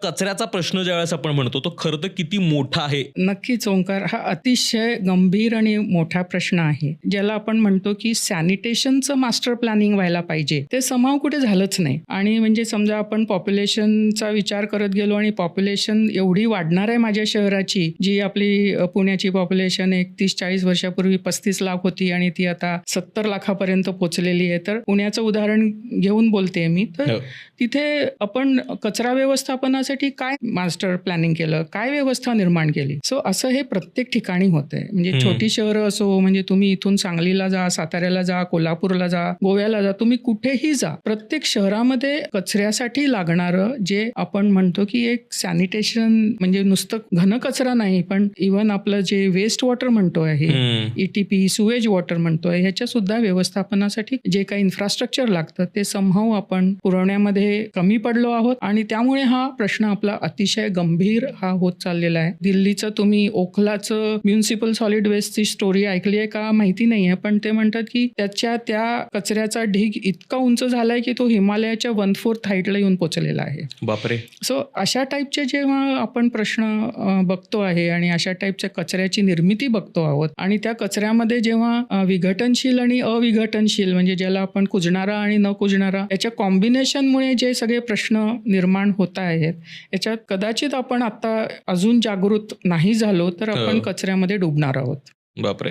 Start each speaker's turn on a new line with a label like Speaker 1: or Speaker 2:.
Speaker 1: कचऱ्याचा प्रश्न ज्यावेळेस आपण म्हणतो तो खरं तर किती मोठा आहे.
Speaker 2: नक्कीच ओंकार, हा अतिशय गंभीर आणि मोठा प्रश्न आहे, ज्याला आपण म्हणतो की सॅनिटेशनचं मास्टर प्लॅनिंग व्हायला पाहिजे. ते समाव कुठे झालंच नाही. आणि म्हणजे समजा आपण पॉप्युलेशनचा विचार करत गेलो आणि पॉप्युलेशन एवढी वाढणार आहे माझ्या शहराची, जी आपली पुण्याची पॉप्युलेशन 30-40 वर्षापूर्वी 35 लाख होती आणि ती आता 70 लाखापर्यंत पोहोचलेली आहे. तर पुण्याचं उदाहरण घेऊन बोलते मी. तर तिथे आपण कचरा व्यवस्थापनासाठी काय मास्टर प्लॅनिंग केलं, काय व्यवस्था निर्माण केली. सो असं हे प्रत्येक ठिकाणी होतंय. म्हणजे छोटी शहरं असो, म्हणजे तुम्ही इथून सांगलीला जा, साताऱ्याला जा, कोल्हापूरला जा, गोव्याला जा, तुम्ही कुठेही जा, प्रत्येक शहरामध्ये कचऱ्यासाठी लागणारं जे आपण म्हणतो की एक सॅनिटेशन, म्हणजे नुसतं घन कचरा नाही, पण इव्हन आपलं जे वेस्ट वॉटर म्हणतो आहे, ETP, सुवेज वॉटर म्हणतोय, ह्याच्या सुद्धा व्यवस्थापनासाठी जे काही इन्फ्रास्ट्रक्चर लागतं ते समहाऊ आपण पुरवण्यामध्ये कमी पडलो आहोत. आणि त्यामुळे हा प्रश्न आपला अतिशय गंभीर हा होत चाललेला आहे. दिल्लीचं तुम्ही ओखलाचं म्युनिसिपल सॉलिड वेस्टची स्टोरी ऐकली आहे का माहिती नाहीये, पण ते म्हणतात की त्या कचऱ्याचा ढीग इतका उंच झालाय की तो हिमालयाच्या 1/4 हाईटला येऊन पोहोचलेला आहे.
Speaker 1: बापरे.
Speaker 2: सो अशा टाईपचे जेव्हा आपण प्रश्न बघतो आहे आणि अशा टाईपच्या कचऱ्याची निर्मिती बघतो आहोत आणि त्या कचऱ्यामध्ये जेव्हा विघटनशील आणि अविघटनशील, म्हणजे ज्याला आपण कुजणारा आणि न कुजणारा, याच्या कॉम्बिनेशनमुळे जे सगळे प्रश्न निर्माण होत आहेत, याच्यात कदाचित आपण आता अजून जागृत नाही झालो तर आपण कचऱ्यामध्ये डुबणार आहोत.
Speaker 1: बापरे.